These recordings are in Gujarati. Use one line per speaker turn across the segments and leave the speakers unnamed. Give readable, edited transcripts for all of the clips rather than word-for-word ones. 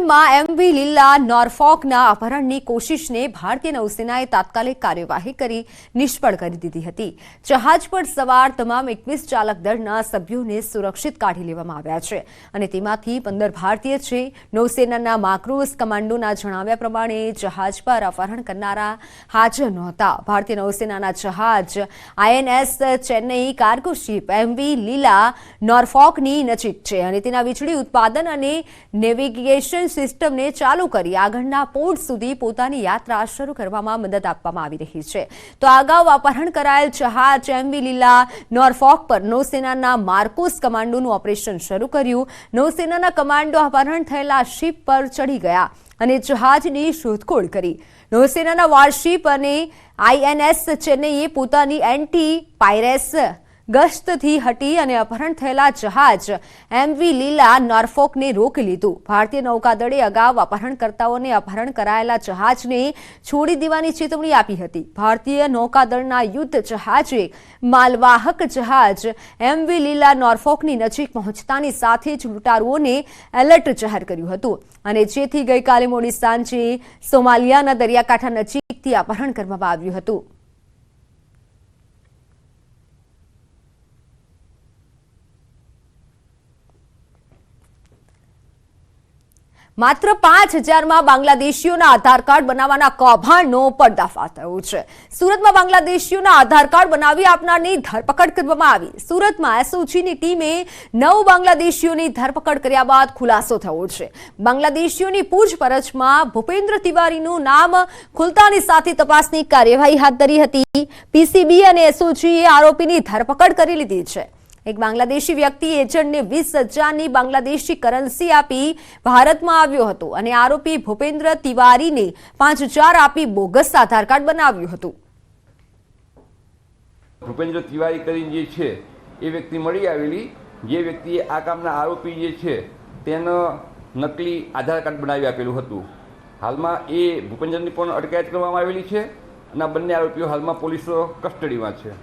સુરેન્દ્રનગરમાં એમવી લીલા નોર્ફોકના અપહરણની કોશિશને ભારતીય નૌસેનાએ તાત્કાલિક કાર્યવાહી કરી નિષ્ફળ કરી દીધી હતી। જહાજ પર સવાર તમામ 21 ચાલક દળના સભ્યોને સુરક્ષિત કાઢી લેવામાં આવ્યા છે અને તેમાંથી 15 ભારતીય છે। નૌસેનાના માક્રૂઝ કમાન્ડોના જણાવ્યા પ્રમાણે જહાજ પર અપહરણ કરનારા હાજર નહોતા। ભારતીય નૌસેનાના જહાજ INS Chennai cargo ship MV Lila નોર્ફોકની નજીક છે અને તેના વીજળી ઉત્પાદન અને નેવિગેશન સિસ્ટમને ચાલુ કરી આગળના પોર્ટ સુધી પોતાની યાત્રા શરૂ કરવામાં મદદ આપવામાં આવી રહી છે। તો અગાઉ અપહરણ કરાયેલ જહાજ એમવી લીલા નોર્ફોક પર નૌસેનાના માર્કોસ કમાન્ડોનું ઓપરેશન શરૂ કર્યું। નૌસેનાના કમાન્ડો અપહરણ થયેલા શિપ પર ચડી ગયા અને જહાજની શોધખોળ કરી। નૌસેનાના વોરશિપ અને INS ચેન્નઈએ પોતાની એન્ટી પાયરેસ ગસ્તથી હટી અને અપહરણ થયેલા જહાજ એમવી લીલા નોર્ફોકને રોકી લીધું। ભારતીય નૌકાદળે અગાઉ અપહરણકર્તાઓને અપહરણ કરાયેલા જહાજને છોડી દેવાની ચેતવણી આપી હતી। ભારતીય નૌકાદળના યુદ્ધ જહાજે માલવાહક જહાજ એમવી લીલા નોર્ફોકની નજીક પહોંચતાની સાથે જ લૂંટારુઓને એલર્ટ જાહેર કર્યું હતું અને જેથી ગઈકાલે મોડી સાંજે સોમાલિયાના દરિયાકાંઠા નજીકથી અપહરણ કરવામાં આવ્યું હતું। માત્ર 5000 બાંગ્લાદેશીઓના આધાર કાર્ડ બનાવવાના કૌભાંડનો પર્દાફાશ થયો છે। સુરતમાં બાંગ્લાદેશીઓના આધાર કાર્ડ બનાવી આપનારની ધરપકડ કરવામાં આવી। સુરતમાં SOGની ટીમે 9 બાંગ્લાદેશીઓની ધરપકડ કર્યા બાદ ખુલાસો થયો છે। બાંગ્લાદેશીઓની પૂછપરછમાં ભૂપેન્દ્ર તિવારીનું નામ ખુલતાની સાથે તપાસની કાર્યવાહી હાથ ધરી હતી। PCB અને SOGએ આરોપીની ધરપકડ કરી લીધી છે। એક બાંગ્લાદેશી વ્યક્તિ એજન્ટને 20,000ની બાંગ્લાદેશી કરન્સી આપી ભારતમાં આવ્યો હતો અને આરોપી ભૂપેન્દ્ર તિવારીને 5,000 આપી બોગસ આધાર કાર્ડ બનાવ્યું હતું।
ભૂપેન્દ્ર તિવારી કરીને જે છે એ વ્યક્તિ મળી આવેલી, જે વ્યક્તિએ આ કામના આરોપી જે છે તેનો નકલી આધાર કાર્ડ બનાવી આપેલું હતું। હાલમાં એ ભૂપેન્દ્રની પણ અટકાયત કરવામાં આવેલી છે અને બંને આરોપીઓ હાલમાં પોલીસ કસ્ટડીમાં છે।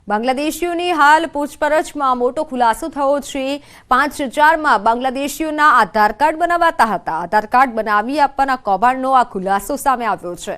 બાંગ્લાદેશીઓની હાલ પૂછપરછમાં મોટો ખુલાસો થયો છે। 5,000માં બાંગ્લાદેશીઓના આધાર કાર્ડ બનાવાતા હતા। આધાર કાર્ડ બનાવી આપવાના કૌભાંડનો આ ખુલાસો સામે આવ્યો છે।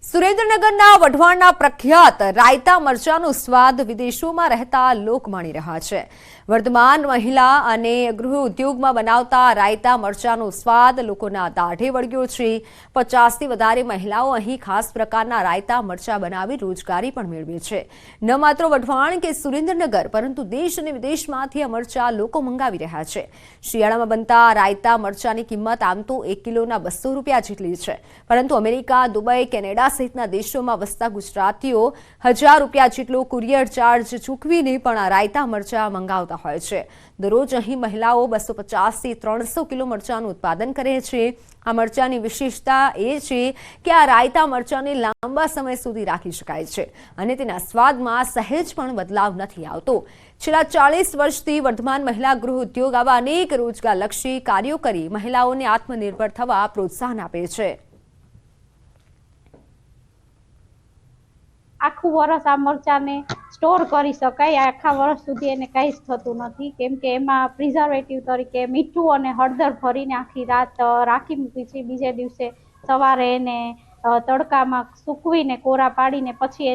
સુરેન્દ્રનગરના વઢવાણના પ્રખ્યાત રાયતા મરચાંનો સ્વાદ વિદેશોમાં રહેતા લોક માણી રહ્યા છે। વર્તમાન મહિલા અને ગૃહ ઉદ્યોગમાં બનાવતા રાયતા મરચાંનો સ્વાદ લોકોના દાઢે વળગ્યો છે। 50થી વધારે મહિલાઓ અહીં ખાસ પ્રકારના રાયતા મરચાં બનાવી રોજગારી પણ મેળવે છે। ન માત્ર વઢવાણ કે સુરેન્દ્રનગર પરંતુ દેશ અને વિદેશમાંથી આ મરચાં લોકો મંગાવી રહ્યા છે। શિયાળામાં બનતા રાયતા મરચાંની કિંમત આમ તો 1 કિલોના 200 રૂપિયા જેટલી છે, પરંતુ અમેરિકા, દુબઈ, કેનેડા સહિતના દેશોમાં વસતા ગુજરાતીઓ 1000 રૂપિયા જેટલો કુરિયર ચાર્જ ચૂકવીને પણ આ રાયતા મરચાં મંગાવતા હોય છે। દરરોજ અહીં મહિલાઓ 250થી 300 કિલો મરચાંનું ઉત્પાદન કરે છે। આ મરચાંની વિશેષતા એ છે કે આ રાયતા મરચાંને લાંબા સમય સુધી રાખી શકાય છે અને તેના સ્વાદમાં સહેજ પણ બદલાવ નથી આવતો। છેલ્લા 40 વર્ષથી વર્ધમાન મહિલા ગૃહ ઉદ્યોગ આવા અનેક રોજગારલક્ષી કાર્યો કરી મહિલાઓને આત્મનિર્ભર થવા પ્રોત્સાહન આપે છે।
આખું વર્ષ આ મરચાંને સ્ટોર કરી શકાય। આખા વર્ષ સુધી એને કંઈ જ થતું નથી, કેમ કે એમાં પ્રિઝર્વેટિવ તરીકે મીઠું અને હળદર ભરીને આખી રાત રાખી મૂકી છે। બીજે દિવસે સવારે એને તડકામાં સૂકવીને કોરા પાડીને પછી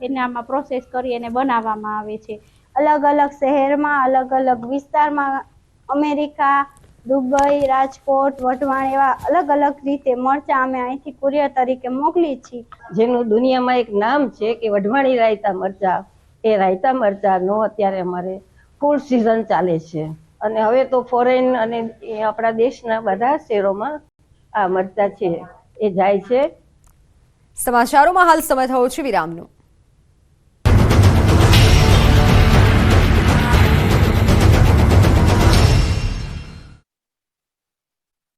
એનામાં પ્રોસેસ કરી એને બનાવવામાં આવે છે। અલગ અલગ શહેરમાં, અલગ અલગ વિસ્તારમાં, અમેરિકા, દુબઈ, રાજકોટ, વઢવાણ એવા અલગ અલગ રીતે મરચાં અમે અહીંથી કુરિયર તરીકે મોકલી છીએ,
જેનું દુનિયામાં એક નામ છે કે વઢવાણી રાયતા મરચાં। એ રાયતા મરચાંનો અત્યારે અમારે ફૂલ સિઝન ચાલે છે અને હવે તો ફોરેન અને આપણા દેશના બધા શહેરોમાં આ મરચાં છે એ જાય છે।
સમાચારોમાં હાલ સમય થયો છે વિરામનો।